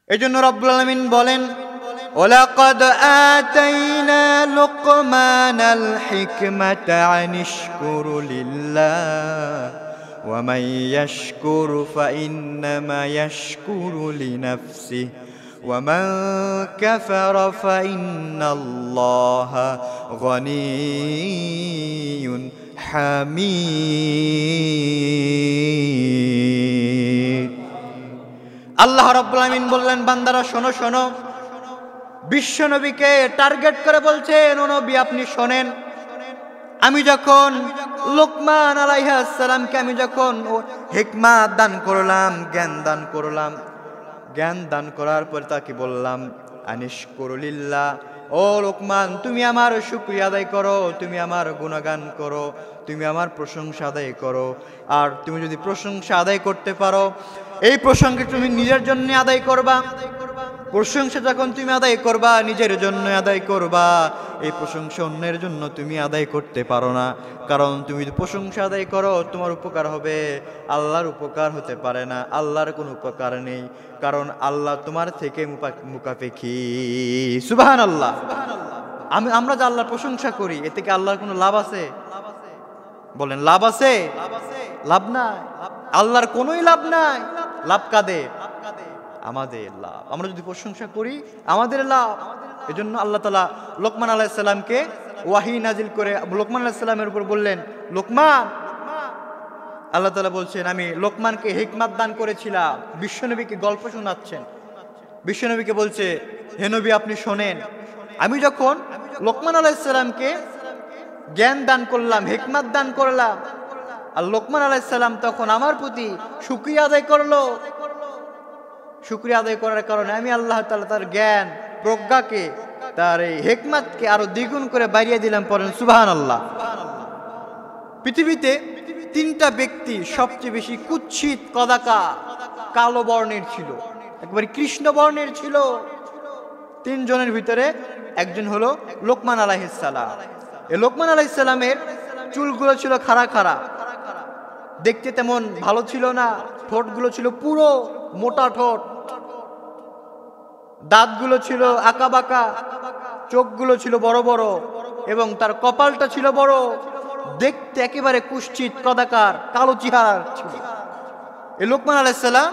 এজন্য রব্বুল আলামিন বলেন, ওয়ালাকাদ আতাইনা লুকমানাল হিকমাতা আনিশকুরু লিল্লাহ ওয়া মান ইয়াশকুরু ফাইন্নামা ইয়াশকুরু লিনাফসিহি ওয়া মান কাফারা ফাইন্নাল্লাহা গনিয়্যুন হামিদ। আল্লাহ রাব্বুল আলামিন বললেন, বান্দারা শোনো শোনো, বিশ্বনবীকে টার্গেট করে বলছেন, ও নবী আপনি শোনেন, আমি যখন লোকমান আলাইহিস সালামকে আমি যখন হিকমত দান করলাম, জ্ঞান দান করলাম, জ্ঞান দান করার পর তাকে বললাম আনিশকুরু লিল্লাহ, ও লোকমান তুমি আমার শুকরিয়া আদায় করো, তুমি আমার গুণগান করো, তুমি আমার প্রশংসা আদায় করো। আর তুমি যদি প্রশংসা আদায় করতে পারো, এই প্রশংসা তুমি নিজের জন্য আদায় করবা। প্রশংসা যখন তুমি আদায় করবা, নিজের জন্য আদায় করবা। এই প্রশংসা অন্যের জন্য তুমি আদায় করতে পারো না, কারণ তুমি যদি প্রশংসা আদায় করো তোমার উপকার হবে, আল্লাহর উপকার হতে পারে না। আল্লাহর কোনো উপকার নেই, কারণ আল্লাহ তোমার থেকে মুখাপেক্ষী। সুবহানাল্লাহ। আমরা যে আল্লাহর প্রশংসা করি, এতে কি আল্লাহর কোনো লাভ আছে? বলেন, লাভ আছে? লাভ নাই, আল্লাহর কোনোই লাভ নাই। লাভ কাদের? আমাদের লাভ। আমরা যদি প্রশংসা করি আমাদের লাভ। এজন্য আল্লাহ তাআলা লোকমান আলাইহিস সালামকে ওয়াহি নাজিল করে লোকমান আলাইহিস সালামের উপর বললেন, লোকমান, আল্লাহ তাআলা বলছেন আমি লোকমানকে হিকমত দান করেছিলাম। বিশ্বনবীকে গল্প শোনাচ্ছেন, বিশ্বনবীকে বলছে, হে নবী আপনি শোনেন, আমি যখন লোকমান আলাইহিস সালামকে জ্ঞান দান করলাম, হিকমত দান করলাম, আর লোকমান আলাইহিস সালাম তখন আমার প্রতি শুকরিয়া আদায় করলো। শুকরিয়া আদায় করার কারণে আমি আল্লাহ তাআলা তার জ্ঞান প্রজ্ঞাকে, তার এই হিকমতকে আরো দ্বিগুণ করে বাড়িয়ে দিলাম। পড়েন সুবহানাল্লাহ। পৃথিবীতে তিনটা ব্যক্তি সবচেয়ে বেশি কুৎসিত কদাকা কালো বর্ণের ছিল, একেবারে কৃষ্ণ বর্ণের ছিল। তিনজনের ভিতরে একজন হলো লোকমান আলাইহিস সালাম। এই লোকমান আলাইহিস সালামের চুলগুলো ছিল খাড়া খাড়া, দেখতে তেমন ভালো ছিল না। ঠোঁটগুলো ছিল পুরো মোটা ঠোঁট, দাঁতগুলো ছিল আঁকা বাঁকা, চোখগুলো ছিল বড় বড়, এবং তার কপালটা ছিল বড়। দেখতে একেবারে কুৎসিত কদাকার কালো চেহারার ছিল। এই লোকমান আলাইহিস সালাম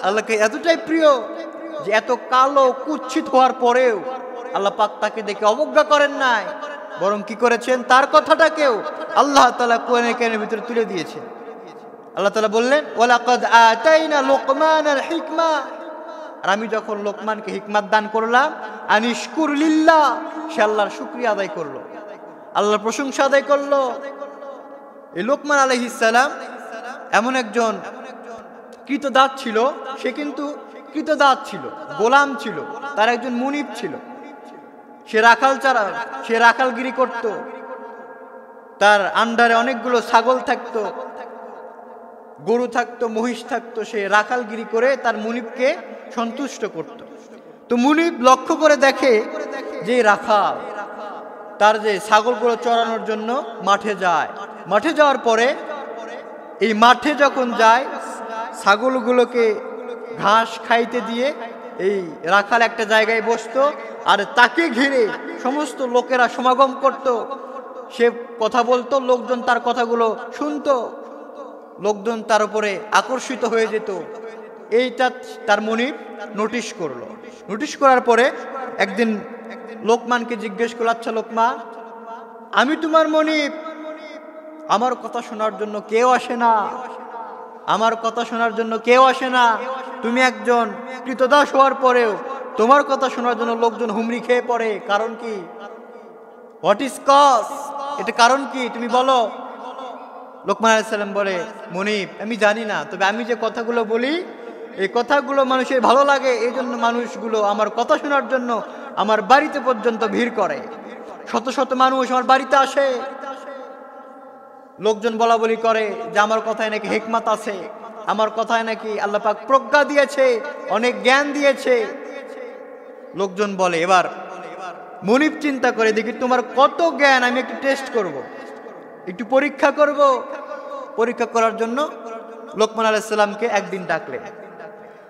আল্লাহকে এতটাই প্রিয় যে এত কালো কুৎসিত হওয়ার পরেও আল্লাহ পাক তাকে দেখে অবজ্ঞা করেন নাই, বরং কি করেছেন, তার কথাটাকেও আল্লাহ তাআলা কোরআনে কারীমের ভিতরে তুলে দিয়েছেন। আল্লাহ তাআলা বললেন, ওয়ালাকাদ আতাইনা লুকমানাল হিকমা, আর আমি যখন লোকমানকে হিকমত দান করলাম, আনিশকুর লিল্লাহ, সে আল্লাহর শুকরিয়া আদায় করলো, আল্লাহর প্রশংসা আদায় করলো। এই লোকমান আলাইহিস সালাম এমন একজন কৃতদাস ছিল, সে কিন্তু কৃতদাস ছিল, গোলাম ছিল, তার একজন মুনিব ছিল। সে রাখালগিরি করত, তার আন্ডারে অনেকগুলো ছাগল থাকতো, গরু থাকতো, মহিষ থাকতো। সে রাখালগিরি করে তার মুনিবকে সন্তুষ্ট করত। তো মুনিব লক্ষ্য করে দেখে যে রাখাল তার যে ছাগলগুলো চড়ানোর জন্য মাঠে যায়, মাঠে যাওয়ার পরে এই মাঠে যখন যায় ছাগলগুলোকে ঘাস খাইতে দিয়ে এই রাখাল একটা জায়গায় বসতো, আর তাকে ঘিরে সমস্ত লোকেরা সমাগম করত। সে কথা বলতো, লোকজন তার কথাগুলো শুনতো, লোকজন তার উপরে আকর্ষিত হয়ে যেত। এইটা তার মুনিব নোটিশ করলো। নোটিশ করার পরে একদিন লোকমানকে জিজ্ঞেস করল, আচ্ছা লোকমান, আমি তোমার মুনিব, আমার কথা শোনার জন্য কেউ আসে না, আমার কথা শোনার জন্য কেউ আসে না। তুমি একজন কৃতদাস হওয়ার পরেও তোমার কথা শোনার জন্য লোকজন হুমড়ি খেয়ে পড়ে, কারণ কি? What is cause? এটা কারণ কি তুমি বলো। লোকমান আলাইহিস সালাম বলে, মুনিব আমি জানি না, তবে আমি যে কথাগুলো বলি এই কথাগুলো মানুষের ভালো লাগে, এই জন্য মানুষগুলো আমার কথা শোনার জন্য আমার বাড়িতে পর্যন্ত ভিড় করে। শত শত মানুষ আমার বাড়িতে আসে, লোকজন বলা বলি করে যে আমার কথায় নাকি হিকমত আছে, আমার কথায় নাকি আল্লাহ পাক প্রজ্ঞা দিয়েছে, অনেক জ্ঞান দিয়েছে। লোকজন বলে, এবার মুনিব চিন্তা করে, দেখি তোমার কত জ্ঞান, আমি একটু টেস্ট করব, একটু পরীক্ষা করব। পরীক্ষা করার জন্য লোকমান আলাইহিস সালামকে একদিন ডাকলেন।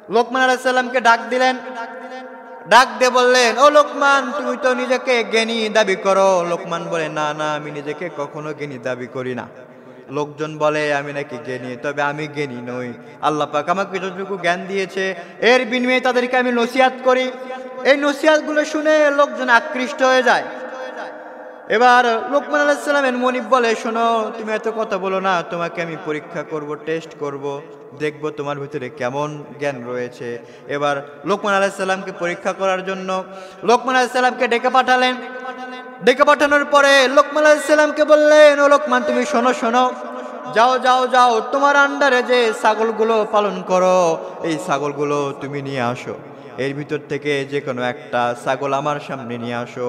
লোকমান আলাইহিস সালামকে ডাক দিলেন, ডাক দিয়ে বললেন, ও লোকমান, তুমি তো নিজেকে জ্ঞানী দাবি করো। লোকমান বলে, না না, আমি নিজেকে কখনো জ্ঞানী দাবি করি না। লোকজন বলে আমি নাকি জ্ঞানী, তবে আমি জ্ঞানী নই। আল্লাহ পাক আমাকে যতটুকু জ্ঞান দিয়েছে এর বিনিময়ে তাদেরকে আমি নসিহত করি। এই নসিহতগুলো শুনে লোকজন আকৃষ্ট হয়ে যায়। এবার লোকমান আলাইহিস সালামের মনিব বলে, শোনো, তুমি এত কথা বলো না, তোমাকে আমি পরীক্ষা করব, টেস্ট করব, দেখব তোমার ভিতরে কেমন জ্ঞান রয়েছে। এবার লোকমান আলাইহিস সালামকে পরীক্ষা করার জন্য লোকমান আলাইহিস সালামকে ডেকে পাঠালেন। ডেকে পাঠানোর পরে লোকমান আলাইহিস সালামকে বললেন, ও লোকমান, তুমি শোনো শোনো, যাও যাও যাও, তোমার আন্ডারে যে ছাগলগুলো পালন করো এই ছাগলগুলো তুমি নিয়ে আসো। এর ভিতর থেকে যে কোনো একটা ছাগল আমার সামনে নিয়ে আসো।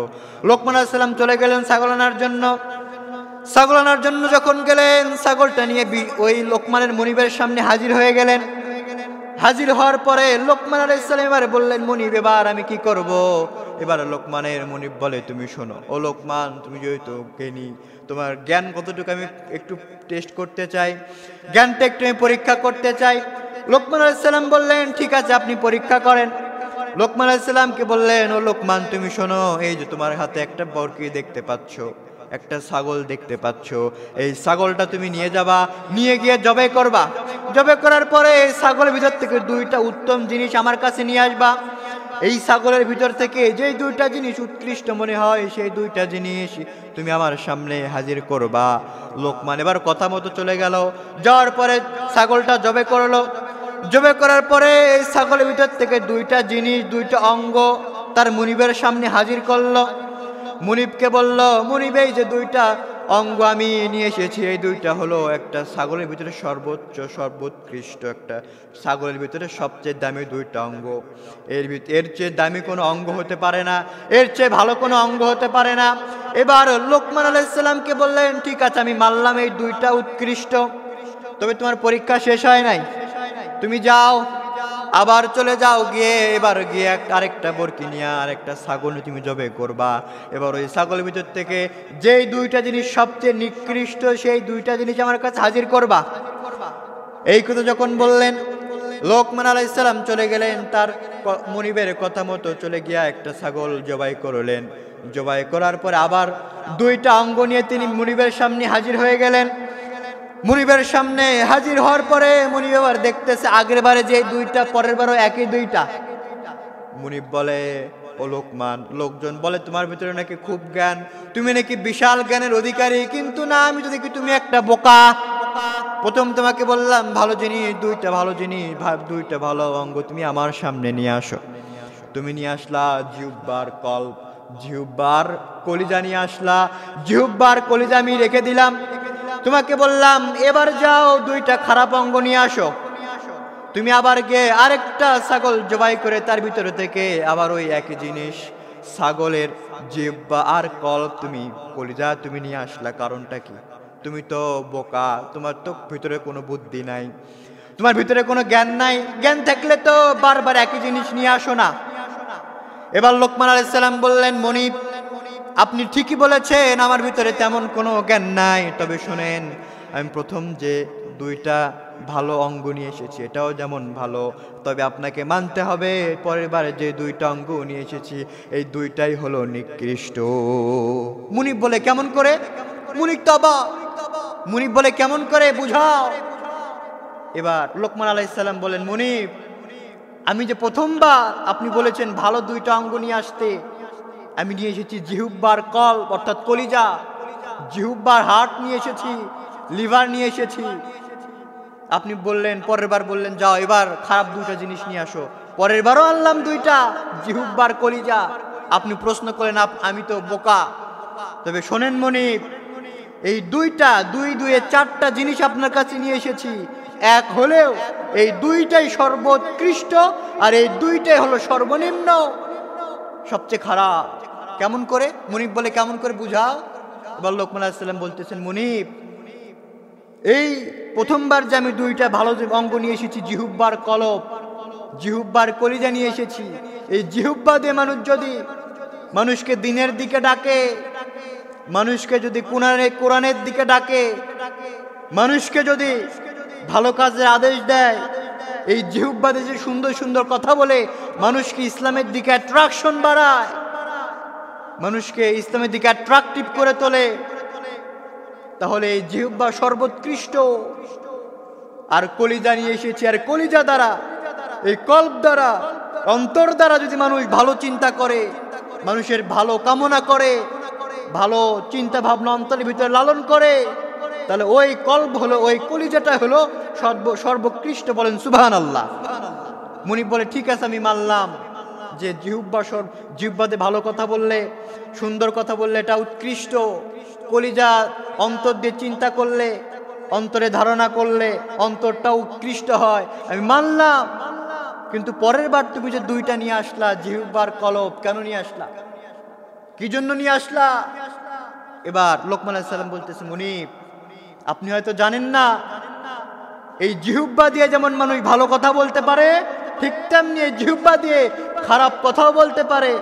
লোকমান আলাইহিস সালাম চলে গেলেন ছাগল আনার জন্য। ছাগল আনার জন্য যখন গেলেন, ছাগলটা নিয়ে ওই লোকমানের মনিবের সামনে হাজির হয়ে গেলেন। হাজির হওয়ার পরে লোকমান আলাইহিস সালাম এবার বললেন, মনিব, এবার আমি কি করব? এবার লোকমানের মনিব বলে, তুমি শোনো, ও লোকমান, তুমি যেহেতু জ্ঞানী, তোমার জ্ঞান কতটুকু আমি একটু টেস্ট করতে চাই, জ্ঞানটা একটু আমি পরীক্ষা করতে চাই। লোকমান আলাইহিস সালাম বললেন, ঠিক আছে, আপনি পরীক্ষা করেন। লোকমান আলাইহিস সালামকে বললেন, ও লোকমান, তুমি শোনো, এই যে তোমার হাতে একটা বরকি দেখতে পাচ্ছ, একটা ছাগল দেখতে পাচ্ছ, এই ছাগলটা তুমি নিয়ে যাবা, নিয়ে গিয়ে জবাই করবা। জবাই করার পরে এই ছাগলের ভিতর থেকে দুইটা উত্তম জিনিস আমার কাছে নিয়ে আসবা। এই ছাগলের ভিতর থেকে যেই দুইটা জিনিস উৎকৃষ্ট মনে হয় সেই দুইটা জিনিস তুমি আমার সামনে হাজির করবা। লোকমান এবার কথা মতো চলে গেল। যাওয়ার পরে ছাগলটা জবাই করলো। জবাই করার পরে এই ছাগলের ভিতর থেকে দুইটা জিনিস, দুইটা অঙ্গ তার মনিবের সামনে হাজির করলো। মনিবকে বলল, মনিব, এই যে দুইটা অঙ্গ আমি নিয়ে এসেছি, এই দুইটা হলো একটা ছাগলের ভিতরে সর্বোচ্চ সর্বোৎকৃষ্ট, একটা ছাগলের ভিতরে সবচেয়ে দামি দুইটা অঙ্গ। এর চেয়ে দামি কোনো অঙ্গ হতে পারে না, এর চেয়ে ভালো কোনো অঙ্গ হতে পারে না। এবার লোকমান আলাইহিস সালামকে বললেন, ঠিক আছে, আমি মানলাম এই দুইটা উৎকৃষ্ট, তবে তোমার পরীক্ষা শেষ হয় নাই, তুমি যাও, আবার চলে যাও, গিয়ে এবার গিয়ে আরেকটা বরকি নিয়ে আরেকটা ছাগল তুমি জবাই করবা। এবার ওই ছাগলের ভিতর থেকে যেই দুইটা জিনিস সবচেয়ে নিকৃষ্ট সেই দুইটা জিনিস আমার কাছে হাজির করবা। এই কথা যখন বললেন, লোকমান আলাইহিস সালাম চলে গেলেন, তার মনিবের কথা মতো চলে গিয়া একটা ছাগল জবাই করলেন। জবাই করার পর আবার দুইটা অঙ্গ নিয়ে তিনি মনিবের সামনে হাজির হয়ে গেলেন। মনিবের সামনে হাজির হওয়ার পরে মনিব এবার দেখতেছে আগের বারে যে দুইটা, পরের বারও একই দুইটা। মনিব বলে, ও লোকমান, লোকজন বলে তোমার ভিতরে নাকি খুব জ্ঞান, তুমি নাকি বিশাল জ্ঞানের অধিকারী, কিন্তু না, আমি তো দেখি তুমি একটা বোকা। প্রথম তোমাকে বললাম ভালো জিনিস, দুইটা ভালো জিনিস, দুইটা ভালো অঙ্গ তুমি আমার সামনে নিয়ে আসো। তুমি নিয়ে আসলা জিহ্বার কল্প, জিহ্বার কলিজা নিয়ে আসলা। জিহ্বার কলিজা আমি রেখে দিলাম। তোমাকে বললাম এবার যাও দুইটা খারাপ অঙ্গ নিয়ে আসো। তুমি আবার গিয়ে আরেকটা ছাগল জবাই করে তার ভিতরে থেকে আবার ওই একই জিনিস, ছাগলের জিহ্বা আর কল্প, তুমি কলিজা তুমি নিয়ে আসলা। কারণটা কি? তুমি তো বোকা, তোমার তো ভিতরে কোনো বুদ্ধি নাই, তোমার ভিতরে কোনো জ্ঞান নাই। জ্ঞান থাকলে তো বারবার একই জিনিস নিয়ে আসো না। এবার লোকমান আলাইহিস সালাম বললেন, মনিব, আপনি ঠিকই বলেছেন, আমার ভিতরে তেমন কোনো জ্ঞান নাই, তবে শোনেন, আমি প্রথম যে দুইটা ভালো অঙ্গ নিয়ে এসেছি এটাও যেমন ভালো, তবে আপনাকে মানতে হবে পরের বারে যে দুইটা অঙ্গ নিয়ে এসেছি এই দুইটাই হলো নিকৃষ্ট। মুনিব বলে, কেমন করে? মুনিব বলে, কেমন করে বুঝাও। এবার লোকমান আলাইহিস সালাম বলেন, মুনিব, আমি যে প্রথমবার আপনি বলেছেন ভালো দুইটা অঙ্গ নিয়ে আসতে, আমি নিয়ে এসেছি জিহ্বার কল্প অর্থাৎ কলিজা, জিহ্বার হার্ট নিয়ে এসেছি, লিভার নিয়ে এসেছি। আপনি বললেন, পরের বার বললেন যাও এবার খারাপ দুইটা জিনিস নিয়ে আসো। পরের বারও আনলাম দুইটা, জিহ্বার কলিজা। আপনি প্রশ্ন করলেন আমি তো বোকা। তবে শোনেন মনিব, এই দুইটা দুইয়ে চারটা জিনিস আপনার কাছে নিয়ে এসেছি, এক হলেও এই দুইটাই সর্বোৎকৃষ্ট আর এই দুইটাই হলো সর্বনিম্ন, সবচেয়ে খারাপ। কেমন করে? মুনিব বলে, কেমন করে বুঝাও। এবার লোকমান আলাইহিস সালাম বলতেছেন, মুনিব, এই প্রথমবার যে আমি দুইটা ভালো অঙ্গ নিয়ে এসেছি, জিহ্বার কলব, জিহ্বার কলিজা নিয়ে এসেছি, এই জিহ্বা দিয়ে মানুষ যদি মানুষকে দিনের দিকে ডাকে, মানুষকে যদি কোরআনের দিকে ডাকে, মানুষকে যদি ভালো কাজের আদেশ দেয়, এই জিহ্বা দিয়ে যে সুন্দর সুন্দর কথা বলে মানুষকে ইসলামের দিকে অ্যাট্রাকশন বাড়ায়, মানুষকে ইসলামের দিকে অ্যাট্রাকটিভ করে তোলে, তাহলে এই জিহ্বা সর্বোৎকৃষ্ট। আর কলিজা নিয়ে এসেছি, আর কলিজা দ্বারা, এই কল্প দ্বারা, অন্তর দ্বারা যদি মানুষ ভালো চিন্তা করে, মানুষের ভালো কামনা করে, ভালো চিন্তা ভাবনা অন্তরের ভিতরে লালন করে, তাহলে ওই কল্প হলো, ওই কলিজাটা হলো সর্বোৎকৃষ্ট। বলেন সুবহানাল্লাহ। মুনিব বলে ঠিক আছে, আমি মানলাম যে জিহ্বাতে ভালো কথা বললে, সুন্দর কথা বললে এটা উৎকৃষ্ট। কলিজা অন্তর দিয়ে চিন্তা করলে, অন্তরে ধারণা করলে অন্তরটা উৎকৃষ্ট হয়, আমি মানলাম। কিন্তু পরের বার তুমি যে দুইটা নিয়ে আসলা, জিহ্বার কলব, কেন নিয়ে আসলা? কি জন্য নিয়ে আসলা? এবার লোকমান আলাইহিস সালাম বলতেছে, মুনিব আপনি হয়তো জানেন না, এই জিহ্বা দিয়ে যেমন মানুষ ভালো কথা বলতে পারে, ঠিক তেমনি এই জিহ্বা দিয়ে খারাপ কথাও বলতে পারে।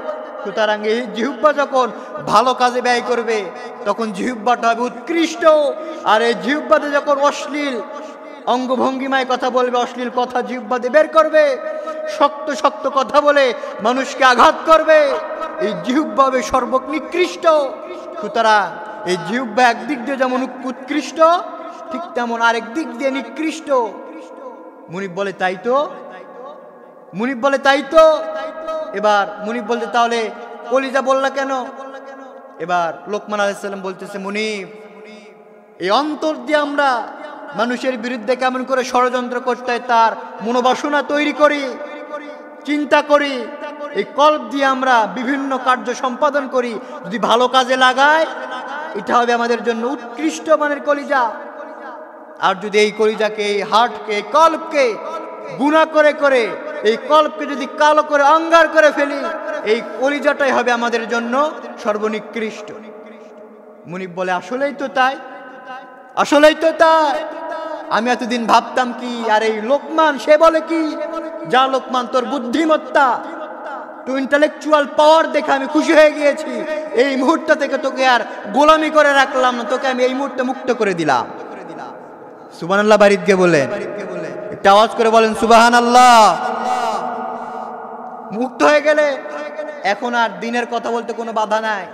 সুতরাং এই জিহ্বা যখন ভালো কাজে ব্যয় করবে, তখন জিহ্বাটা হবে উৎকৃষ্ট। আর এই জিহ্বাতে যখন অশ্লীল অঙ্গভঙ্গিমায় কথা বলবে, অশ্লীল কথা জিহ্বাতে বের করবে, শক্ত শক্ত কথা বলে মানুষকে আঘাত করবে, এই জিহ্বা হবে সর্বনিকৃষ্ট। সুতরাং এই জিহ্বা একদিক দিয়ে যেমন উৎকৃষ্ট, ঠিক তেমন আরেক দিক দিয়ে নিকৃষ্ট। মুনিব বলে তাই তো, মুনিব বলে তাই তো। এবার মুনিব বলতে তাহলে কলিজা বললা কেন? এবার লোকমান আলাইহিস সালাম বলতেছে, মুনিব এই অন্তর দিয়ে আমরা মানুষের বিরুদ্ধে কেমন করে ষড়যন্ত্র করতে হয় তার মনোবাসনা তৈরি করি, চিন্তা করি। এই কল্প দিয়ে আমরা বিভিন্ন কার্য সম্পাদন করি, যদি ভালো কাজে লাগাই এটা হবে আমাদের জন্য উৎকৃষ্ট মানের কলিজা। আর যদি এই কলিজাকে, এই হার্টকে, এই কল্পকে গুনাহ করে করে, এই কল্পকে যদি কালো করে অঙ্গার করে ফেলি, এই কলিজাটাই হবে আমাদের জন্য সর্বনিকৃষ্ট। মুনিব বলে আসলেই তো তাই, আসলেই তো তাই। আমি এতদিন ভাবতাম কি, আর এই লোকমান সে বলে কি, যা লোকমান তোর বুদ্ধিমত্তা, তো ইন্টেলেকচুয়াল পাওয়ার দেখে আমি খুশি হয়ে গিয়েছি। এই মুহূর্ত থেকে তোকে আর গোলামি করে রাখলাম না, তোকে আমি এই মুহূর্তে মুক্ত করে দিলাম। সুবহানাল্লাহ বাড়িতে গিয়ে বলেন, একটা আওয়াজ করে বলেন সুবহানাল্লাহ। মুক্ত হয়ে গেলে এখন আর দিনের কথা বলতে কোনো বাধা নাই,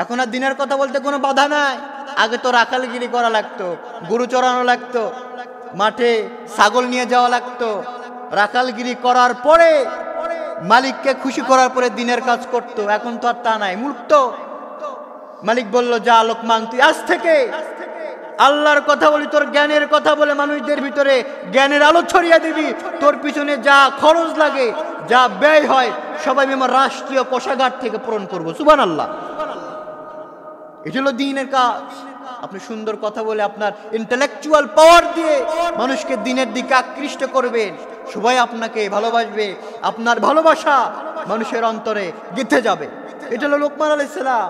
এখন আর দিনের কথা বলতে কোনো বাধা নাই। আগে তো রাখালগিরি করা লাগতো, গরু চড়ানো লাগতো, মাঠে ছাগল নিয়ে যাওয়া লাগতো। রাখালগিরি করার পরে, মালিককে খুশি করার পরে দিনের কাজ করতো। এখন তো আর তা নাই, মুক্ত। মালিক বলল, যা লোকমান তুই আজ থেকে আল্লাহর কথা বলি, তোর জ্ঞানের কথা বলে মানুষদের ভিতরে জ্ঞানের আলো ছড়িয়ে দিবি। তোর পিছনে যা খরচ লাগে, যা ব্যয় হয়, সবাই আমি আমার রাষ্ট্রীয় কোষাগার থেকে পূরণ করবো। সুবহানাল্লাহ। এটা হলো দ্বীনের কাজ। আপনি সুন্দর কথা বলে আপনার ইন্টেলেকচুয়াল পাওয়ার দিয়ে মানুষকে দ্বীনের দিকে আকৃষ্ট করবেন, সবাই আপনাকে ভালোবাসবে, আপনার ভালোবাসা মানুষের অন্তরে গেঁথে যাবে। এটা হলো লোকমান আলাইহিস সালাম।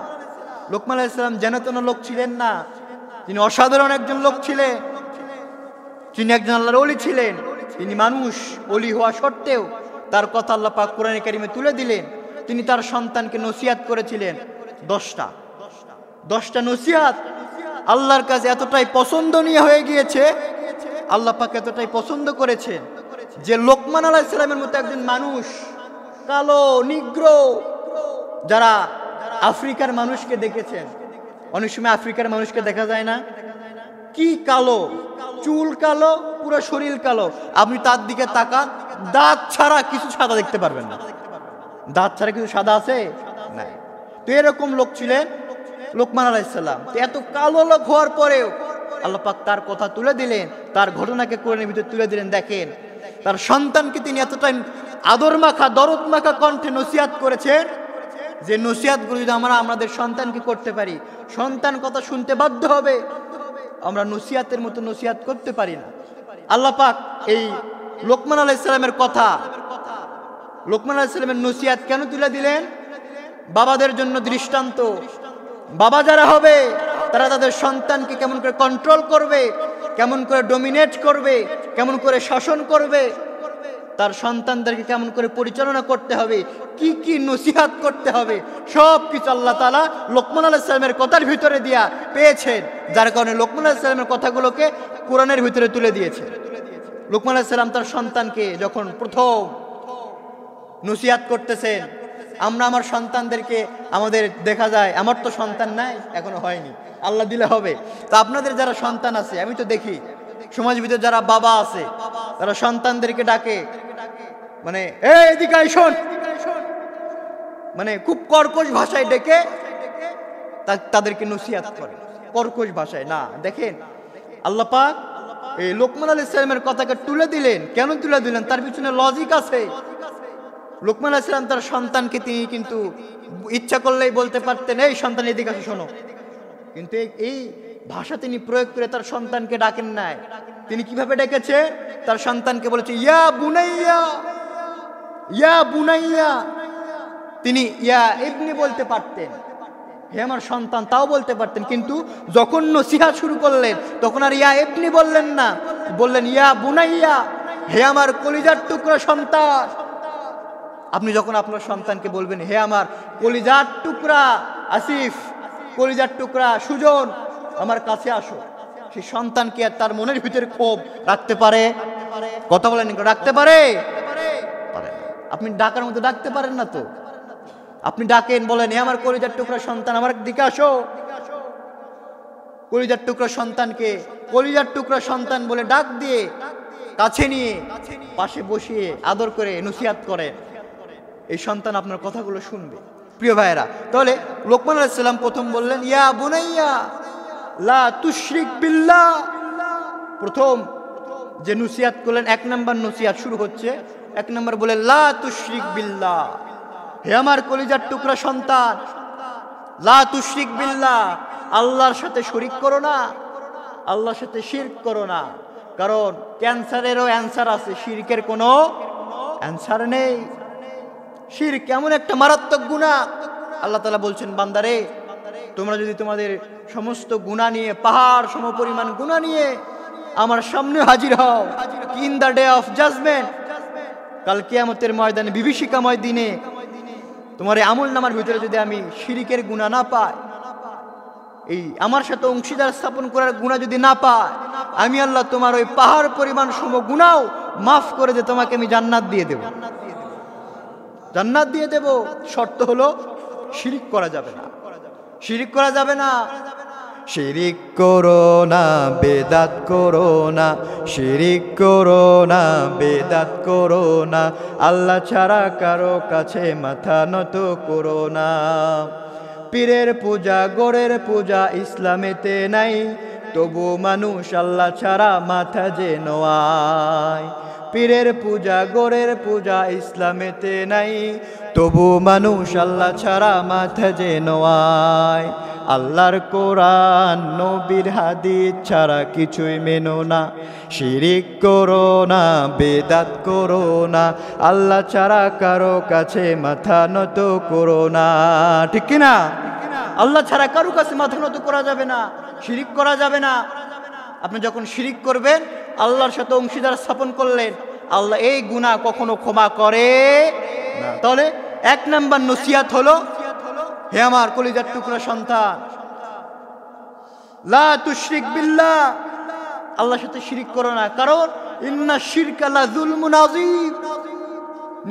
লোকমান আলাইহিস সালাম যেন তেন লোক ছিলেন না, তিনি অসাধারণ একজন লোক ছিলেন। তিনি একজন আল্লাহর ওলি ছিলেন। তিনি মানুষ, ওলি হওয়া সত্ত্বেও তার কথা আল্লাহ পাক কোরআনে কারিমে তুলে দিলেন। তিনি তার সন্তানকে নসিহত করেছিলেন 10টা নসিহত। আল্লাহর কাছে এতটাই পছন্দনীয় হয়ে গিয়েছে, আল্লাহ পাক এতটাই পছন্দ করেছেন যে লোকমান আলাইহিস সালামের মতো একজন মানুষ, কালো নিগ্র, যারা আফ্রিকার মানুষকে দেখেছেন, অনেক সময় আফ্রিকার মানুষকে দেখা যায় না, কি কালো, চুল কালো, পুরো শরীর কালো। আপনি তার দিকে তাকান, দাঁত ছাড়া কিছু সাদা দেখতে পারবেন না। দাঁত ছাড়া কিছু সাদা আছে? নাই। তো এরকম লোক ছিলেন লোকমান আলাইহিস সালাম। এত কালো লোক হওয়ার পরেও আল্লাহ পাক তার কথা তুলে দিলেন, তার ঘটনাকে কোরআনের ভিতরে তুলে দিলেন। দেখেন, তার সন্তানকে তিনি এতটাই আদর মাখা, দরদ মাখা কণ্ঠে নসিহত করেছেন, যে নসিহতগুলো যদি আমরা আমাদের সন্তানকে করতে পারি, সন্তান কথা শুনতে বাধ্য হবে। আমরা নসিহতের মতো নসিহত করতে পারি না। আল্লাহ পাক এই লোকমান আলাইহিস সালামের কথা, লোকমান আলাইহিস সালামের নসিহত কেন তুলে দিলেন? বাবাদের জন্য দৃষ্টান্ত। বাবা যারা হবে তারা তাদের সন্তানকে কেমন করে কন্ট্রোল করবে, কেমন করে ডমিনেট করবে, কেমন করে শাসন করবে, তার সন্তানদেরকে কেমন করে পরিচালনা করতে হবে, কি কি নসিহত করতে হবে, সব কিছু আল্লাহ তাআলা লোকমান আলাইহিস সালামের কথার ভিতরে দিয়া পেয়েছেন। যার কারণে লোকমান আলাইহিস সালামের কথাগুলোকে কোরআনের ভিতরে তুলে দিয়েছে। লুকমান আলাইহিস সালাম তার সন্তানকে যখন প্রথম নসিহত করতেছেন, আমরা আমার সন্তানদেরকে, আমাদের দেখা যায়, আমার তো সন্তান নাই, এখনো হয়নি, আল্লাহ দিলে হবে। তো আপনাদের যারা সন্তান আছে, আমি তো দেখি সমাজের ভিতরে যারা বাবা আছে তারা সন্তানদেরকে ডাকে, মানে এই এদিকে আয় শোন, মানে খুব কর্কশ ভাষায় ডেকে তাদেরকে নসিহত করে, কর্কশ ভাষায়। না, দেখেন আল্লাহ পাক এই লোকমান আলাইহিস সালামের কথাকে তুলে দিলেন। কেন তুলে দিলেন? তার পিছনে লজিক আছে। লোকমান আলাইহিস সালাম তার সন্তানকে তিনি কিন্তু ইচ্ছা করলেই বলতে পারতেন, এই সন্তান এদিকে আসো শোনো, কিন্তু এই ভাষা তিনি প্রয়োগ করে তার সন্তানকে ডাকেন নাই। তিনি কিভাবে ডেকেছে? তার সন্তানকে বলেছে ইয়া বুনাইয়া, ইয়া বুনাইয়া। তিনি ইয়া ইবনি বলতে পারতেন, হে আমার সন্তান, তাও বলতে পারতেন, কিন্তু যখন নসিহত শুরু করলেন তখন আর ইয়া ইবনি বললেন না, বললেন ইয়া বুনাইয়া, হে আমার কলিজার টুকরা সন্তান। আপনি যখন আপনার সন্তানকে বলবেন হে আমার কলিজার টুকরা আসিফ, কলিজার টুকরা সুজন, আমার কাছে আসো, সেই সন্তানকে আর তার মনের ভিতরে ক্ষোভ রাখতে পারে? কথা বলেন, রাখতে পারে? আপনি ডাকার মতো ডাকতে পারেন না তো। আপনি ডাকেন, বলেন হে আমার কলিজার টুকরা সন্তান, আমার দিকে আসো। কলিজার টুকরা সন্তানকে কলিজার টুকরা সন্তান বলে ডাক দিয়ে কাছে নিয়ে পাশে বসিয়ে আদর করে নসিহত করে, এই সন্তান আপনার কথাগুলো শুনবে। প্রিয় ভাইয়েরা, তাহলে লোকমান আলাইহিস সালাম প্রথম বললেন ইয়া বুনাইয়া লা তুশরিক বিল্লাহ। প্রথম যে নসিহত করলেন, 1 নম্বর নসিহত শুরু হচ্ছে, 1 নম্বর বলে লা তুশরিক বিল্লাহ, হে আমার কলিজার টুকরা সন্তান, লা তুশরিক বিল্লাহ, আল্লাহর সাথে শরীক করো না, আল্লাহর সাথে শিরক করো না। কারণ ক্যান্সারেরও অ্যান্সার আছে, শিরকের কোনো অ্যান্সার নেই। শিরক এমন একটা মারাত্মক গুনাহ, আল্লাহ তাআলা বলছেন বান্দারে, তোমরা যদি তোমাদের সমস্ত গুনাহ নিয়ে, পাহাড় সমপরিমাণ গুনাহ নিয়ে আমার সামনে হাজির হও, in the day of judgement, কাল কিয়ামতের ময়দানে, বিভীষিকাময় দিনে, তোমার এই আমল নামার ভিতরে যদি আমি শিরকের গুনাহ না পাই, এই আমার সাথে অংশীদার স্থাপন করার গুনাহ যদি না পাই, আমি আল্লাহ তোমার ওই পাহাড় পরিমাণ সম গুনাহও মাফ করে দিয়ে তোমাকে আমি জান্নাত দিয়ে দেব, জান্নাত দিয়ে দেব। শর্ত হলো শিরিক করা যাবে না, শিরিক করা যাবে না। শিরিক করো না, বেদাত করো না, শিরিক করো না, বেদাত করো না, আল্লাহ ছাড়া কারো কাছে মাথা নত করো না। পীরের পূজা, গোরের পূজা ইসলামেতে নাই, তবু মানুষ আল্লাহ ছাড়া মাথা যে নোয়ায়। পীরের পূজা, গোরের পূজা ইসলামেতে নাই, তবু মানুষ আল্লাহ ছাড়া মাথা যে নোয়ায়। আল্লাহর কোরআন নবীর হাদিস ছাড়া কিছুই মেনো না, শিরিক করো না, বেদাত করো না, আল্লাহ ছাড়া কারো কাছে মাথা নত করো না। ঠিক কি না? আল্লাহ ছাড়া কারো কাছে মাথা নত করা যাবে না, শিরিক করা যাবে না। আপনি যখন শিরিক করবেন, আল্লাহর সাথে অংশীদার স্থাপন করলেন, আল্লাহ এই গুনাহ কখনো ক্ষমা করে না। তাহলে 1 নম্বর নসিহত হলো, হে আমার কলিজার টুকরা সন্তান, লা তুশরিক বিল্লাহ, আল্লাহর সাথে শিরিক করো না। কারণ ইন্না শিরকা লা যুলমুন আযীম,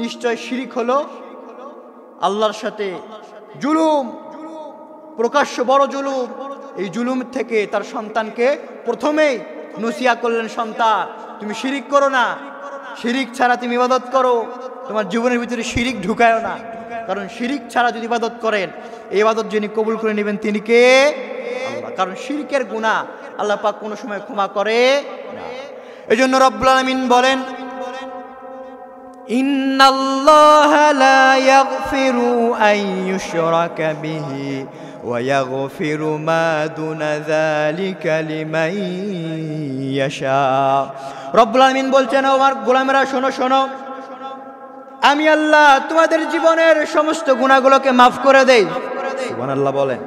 নিশ্চয় শিরিক হলো আল্লাহর সাথে জুলুম, প্রকাশ্য বড় জুলুম। এই জুলুম থেকে তার সন্তানকে প্রথমেই নসিহত করলেন, সন্তান তুমি শিরিক করো না, শিরিক ছাড়া তুমি ইবাদত করো, তোমার জীবনের ভিতরে শিরিক ঢুকায়ও না। কারণ শিরিক ছাড়া যদি ইবাদত করেন, এই ইবাদত যিনি কবুল করে নেবেন তিনি কে? আল্লাহ। কারণ শিরকের গুনাহ আল্লাহ পাক কোনো সময় ক্ষমা করে না। এজন্য রব্বুল আলামিন বলেন, ইন্নাল্লাহা লা ইয়াগফিরু আন ইউশরাকা বিহি ওয়া ইয়াগফিরু মা দুনা যালিকা লিমান ইয়াশা। রব্বুল আলামিন বলছেন, ও আমার গোলামেরা শোনো শোনো, আমি আল্লাহ তোমাদের জীবনের সমস্ত গুনাহগুলোকে মাফ করে দেই। সুবহানাল্লাহ বলেন,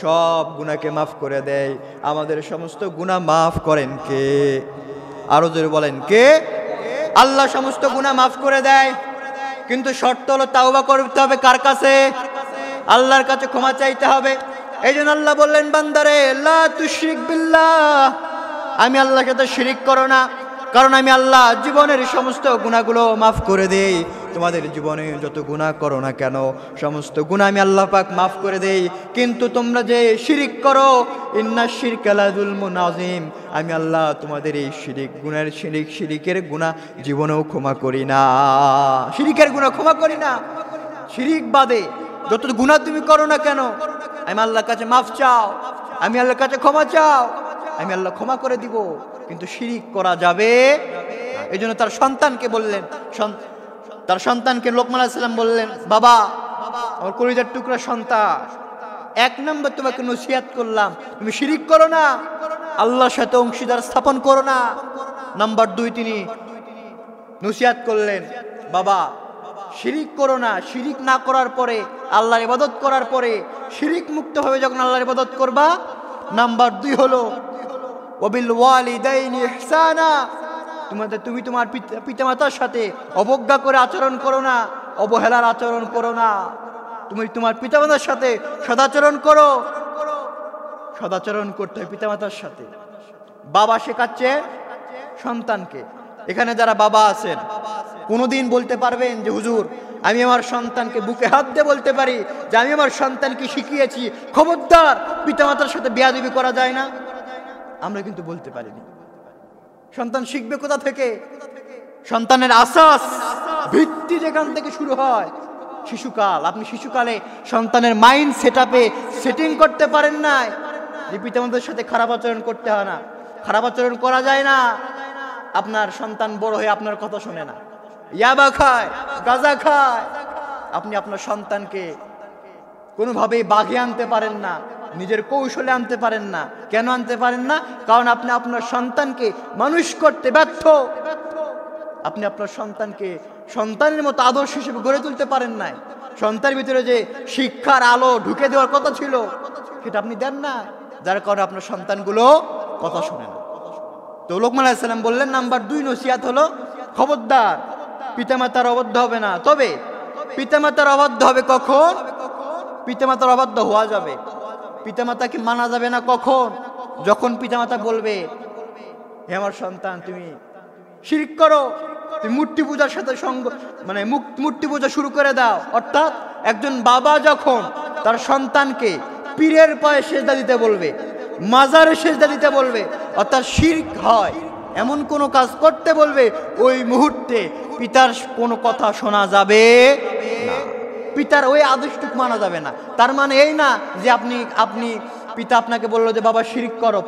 সব গুনাহকে মাফ করে দেয়। আমাদের সমস্ত গুনাহ মাফ করেন কে? আরো জোরে বলেন, কে? আল্লাহ সমস্ত গুনাহ মাফ করে দেয়, কিন্তু শর্ত হলো তাওবা করতে হবে। কার কাছে? আল্লাহর কাছে ক্ষমা চাইতে হবে। এই জন্য আল্লাহ বললেন, বান্দারে লা তুশরিক বিল্লাহ, আমি আল্লাহর সাথে শিরিক করো না। কারণ আমি আল্লাহ জীবনের সমস্ত গুনাহগুলো মাফ করে দেই। তোমাদের জীবনে যত গুনাহ করো না কেন সমস্ত গুনাহ আমি আল্লাহ পাক মাফ করে দেই। কিন্তু তোমরা যে শিরিক করো, ইন্নাশ শিরকা লাযুলমুন আযীম, আমি আল্লাহ তোমাদের এই শিরিকের গুনাহ জীবনেও ক্ষমা করি না। শিরিকের গুনাহ ক্ষমা করি না। শিরিক বাদে যত গুনাহ তুমি করো না কেন আমি আল্লাহর কাছে মাফ চাও, আমি আল্লাহর কাছে ক্ষমা চাও, আমি আল্লাহ ক্ষমা করে দিব। কিন্তু শিরিক করা যাবে না। এই জন্য তার সন্তানকে বললেন, তার সন্তানকে লোকমান আলাইহিস সালাম বললেন, বাবা আমার কলিজার টুকরা সন্তান, এক নম্বর তোমাকে নসিহত করলাম তুমি শিরিক করো না, আল্লাহর সাথে অংশীদার স্থাপন করো না। নাম্বার 2 তিনি নসিহত করলেন, বাবা শিরিক করো না। শিরিক না করার পরে আল্লাহর ইবাদত করার পরে শিরিক মুক্ত ভাবে যখন আল্লাহর ইবাদত করবা, নাম্বার 2 হলো ওয়াবিল ওয়ালিদাইনি ইহসানা, তুমি তোমার পিতামাতার সাথে অবজ্ঞা করে আচরণ করো না, অবহেলার আচরণ করো না। তুমি তোমার পিতামাতার সাথে সদাচরণ করো। সদাচরণ করতে হয় পিতামাতার সাথে। বাবা শেখাচ্ছে সন্তানকে। এখানে যারা বাবা আছেন কোনোদিন বলতে পারবেন যে হুজুর আমি আমার সন্তানকে বুকে হাত দিয়ে বলতে পারি যে আমি আমার সন্তানকে শিখিয়েছি খবরদার পিতামাতার সাথে বেয়াদবি করা যায় না? আমরা কিন্তু বলতে পারিনি। সন্তান শিখবে কোথা থেকে? সন্তানের আসাস ভিত্তি যেখান থেকে শুরু হয় শিশুকাল। আপনি শিশুকালে সন্তানের মাইন্ড সেটআপে সেটিং করতে পারেন নাই যে পিতামাতার সাথে খারাপ আচরণ করতে হয় না, খারাপ আচরণ করা যায় না। আপনার সন্তান বড় হয়ে আপনার কথা শোনে না, ইয়াবা খায়, গাঁজা খায়। আপনি আপনার সন্তানকে কোনোভাবেই বাঘে আনতে পারেন না, নিজের কৌশলে আনতে পারেন না। কেন আনতে পারেন না? কারণ আপনি আপনার সন্তানকে মানুষ করতে ব্যর্থ। আপনি আপনার সন্তানকে সন্তানের মতো আদর্শ হিসেবে গড়ে তুলতে পারেন নাই। সন্তানের ভিতরে যে শিক্ষার আলো ঢুকে দেওয়ার কথা ছিল সেটা আপনি দেন না, যার কারণে আপনার সন্তানগুলো কথা শোনে না। তো লোকমান আলাইহিস সালাম বললেন নাম্বার 2 নসিহত হলো খবরদার পিতামাতার অবাধ্য হবে না। তবে পিতামাতার অবাধ্য হবে কখন? পিতামাতার অবাধ্য হওয়া যাবে, পিতামাতাকে মানা যাবে না কখন? যখন পিতামাতা বলবে হে আমার সন্তান তুমি শিরক করো, তুমি মূর্তি পূজার সাথে মূর্তি পূজা শুরু করে দাও। অর্থাৎ একজন বাবা যখন তার সন্তানকে পীরের পায়ে সেজদা দিতে বলবে, মাজারে সেজদা দিতে বলবে, অর্থাৎ শিরক হয় এমন কোনো কাজ করতে বলবে, ওই মুহূর্তে পিতার কোনো কথা শোনা যাবে না, পিতার ওই আদেশটুকু মানা যাবে না। তার মানে এই না যে আপনি পিতা আপনাকে বললো যে বাবা শিরক করো,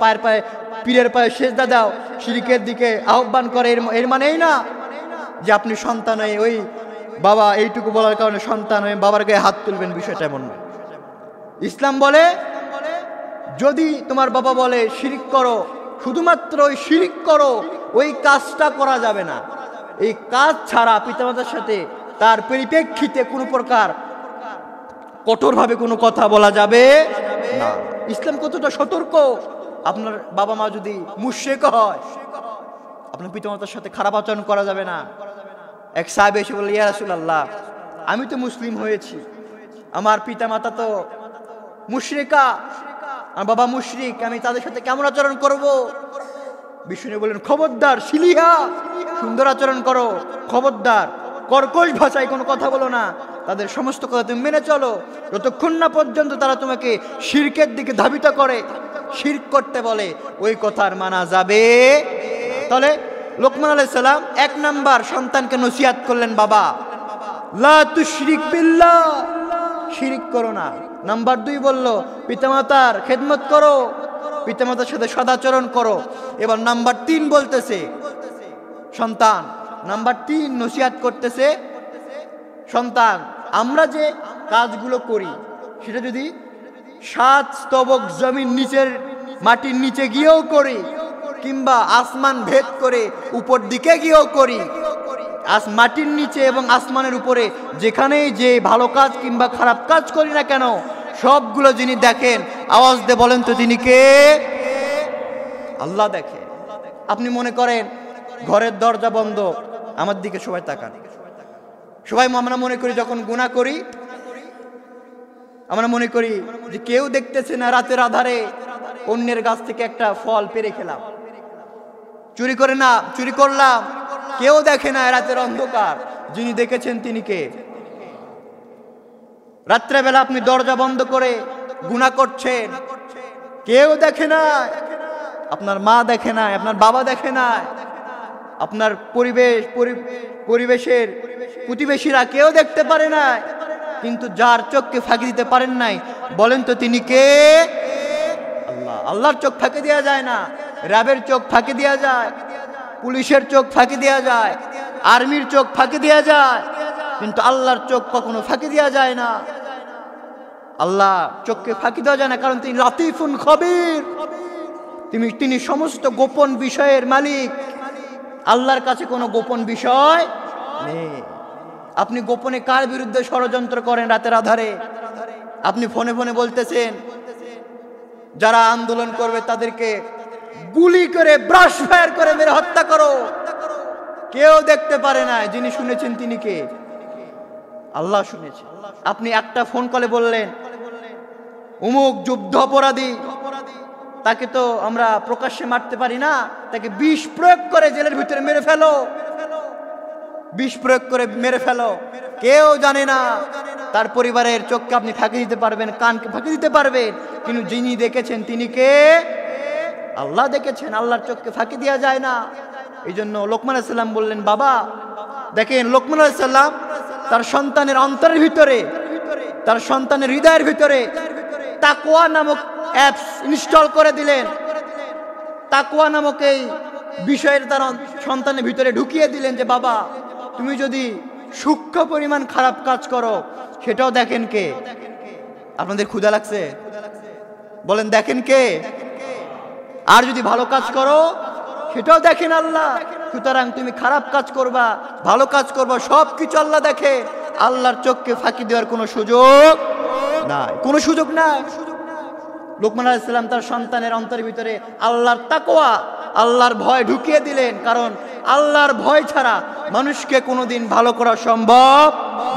পীরের পায়ে সেজদা দাও, শিরকের দিকে আহ্বান করে, এর মানে এই না যে আপনি সন্তান হয়ে ওই বাবা এইটুকু বলার কারণে সন্তান হয়ে বাবার গায়ে হাত তুলবেন, বিষয়টা এমন নয়। ইসলাম বলে যদি তোমার বাবা বলে শিরক করো, শুধুমাত্র ওই শিরক করো, ওই কাজটা করা যাবে না। এই কাজ ছাড়া পিতামাতার সাথে তার পরিপ্রেক্ষিতে কোনো প্রকার কঠোরভাবে কোনো কথা বলা যাবে না। ইসলাম কতটা সতর্ক। আপনার বাবা মা যদি মুশরিক হয়, আপনার পিতামাতার সাথে খারাপ আচরণ করা যাবে না। এক সাহাবী এসে বলল, ইয়া রাসূলুল্লাহ আমি তো মুসলিম হয়েছি, আমার পিতামাতা তো মুশরিকা, আমার বাবা মুশরিক, আমি তাদের সাথে কেমন আচরণ করব? বিষ্ণু বললেন খবরদার শিলিহা, সুন্দর আচরণ করো, খবরদার কর্কশ ভাষায় কোনো কথা বলো না, তাদের সমস্ত কথা তুমি মেনে চলো, যতক্ষণ না পর্যন্ত তারা তোমাকে শিরকের দিকে ধাবিত করে, শিরক করতে বলে, ওই কথার মানা যাবে। তাহলে লোকমান আলাইহিস সালাম 1 নাম্বার সন্তানকে নসিহত করলেন, বাবা লা তুশরিক বিল্লাহ, শিরক করো না। নাম্বার 2 বলল পিতামাতার খেদমত করো, পিতামাতার সাথে সদাচরণ করো। এবার নাম্বার 3 বলতেছে সন্তান, নাম্বার 3 নসিহত করতেছে সন্তান, আমরা যে কাজগুলো করি সেটা যদি 7 স্তবক জমির নিচের মাটির নিচে গিয়েও করি, কিংবা আসমান ভেদ করে উপর দিকে গিয়েও করি, মাটির নিচে এবং আসমানের উপরে যেখানেই যে ভালো কাজ কিংবা খারাপ কাজ করি না কেন, সবগুলো যিনি দেখেন, আওয়াজ দিয়ে বলেন তো তিনি কে? আল্লাহ দেখে। আপনি মনে করেন ঘরের দরজা বন্ধ, আমার দিকে সবাই তাকান, সবাই আমরা মনে করি যখন গুনাহ করি আমরা মনে করি যে কেউ দেখতেছে না, রাতের আধারে অন্যের গাছ থেকে একটা ফল পেড়ে খেলাম, চুরি করলাম, কেউ দেখে না, রাতের অন্ধকার, যিনি দেখেছেন তিনি কে? রাত্রেবেলা আপনি দরজা বন্ধ করে গুনাহ করছেন, কেউ দেখে না, আপনার মা দেখে না, আপনার বাবা দেখে না, আপনার পরিবেশের প্রতিবেশীরা কেউ দেখতে পারে না, কিন্তু যার চোখকে ফাঁকি দিতে পারেন নাই, বলেন তো তিনি কে? আল্লাহ। আল্লাহর চোখ ফাঁকি দেওয়া যায় না, র্যাবের চোখ ফাঁকি দেওয়া যায়, পুলিশের চোখ ফাঁকি দেওয়া যায়, আর্মির চোখ ফাঁকি দেওয়া যায়, কিন্তু আল্লাহর চোখ কখনো ফাঁকি দেওয়া যায় না। আল্লাহ চোখকে ফাঁকি দেওয়া যায় না, কারণ তিনি লাতিফুন খবীর, তিনি সমস্ত গোপন বিষয়ের মালিক। আল্লাহর কাছে কোনো গোপন বিষয় নেই। আপনি গোপনে কার বিরুদ্ধে ষড়যন্ত্র করেন রাতের আধারে? আপনি ফোনে ফোনে বলতেছেন যারা আন্দোলন করবে তাদেরকে গুলি করে, ব্রাশ ফায়ার করে মেরে হত্যা করো, কেউ দেখতে পারে না, যিনি শুনেছেন তিনি কে? আল্লাহ শুনেছে। আপনি একটা ফোন কলে বললেন অমুক যুদ্ধ অপরাধী, তাকে তো আমরা প্রকাশ্যে মারতে পারি না, তাকে বিষ প্রয়োগ করে জেলের ভিতরে মেরে ফেলো, বিষ প্রয়োগ করে মেরে ফেলো, কেউ জানে না। তার পরিবারের চোখকে আপনি ফাঁকি দিতে পারবেন, কানকে ফাঁকি দিতে পারবেন, কিন্তু যিনি দেখেছেন তিনি কে? আল্লাহ দেখেছেন। আল্লাহর চোখকে ফাঁকি দেওয়া যায় না। এই জন্য লোকমান আলাইহিস সালাম বললেন, বাবা দেখেন, লোকমান আলাইহিস সালাম তার সন্তানের অন্তরের ভিতরে, তার সন্তানের হৃদয়ের ভিতরে তাকওয়া নামক অ্যাপস ইনস্টল করে দিলেন। তাকওয়া নামক এই বিষয়ের তার সন্তানের ভিতরে ঢুকিয়ে দিলেন যে বাবা, তুমি যদি সূক্ষ্ম পরিমাণ খারাপ কাজ করো সেটাও দেখেন কে? আপনাদের ক্ষুধা লাগছে? বলেন দেখেন কে? আর যদি ভালো কাজ করো সেটাও দেখেন আল্লাহ। সুতরাং তুমি খারাপ কাজ করবা, ভালো কাজ করবা, সব কিছু আল্লাহ দেখে। আল্লাহর চোখকে ফাঁকি দেওয়ার কোনো সুযোগ নাই, কোনো সুযোগ নাই। লোকমান আলাইহিস সালাম তার সন্তানের অন্তরের ভিতরে আল্লাহর তাকওয়া, আল্লাহর ভয় ঢুকিয়ে দিলেন, কারণ আল্লাহর ভয় ছাড়া মানুষকে কোনোদিন ভালো করা সম্ভব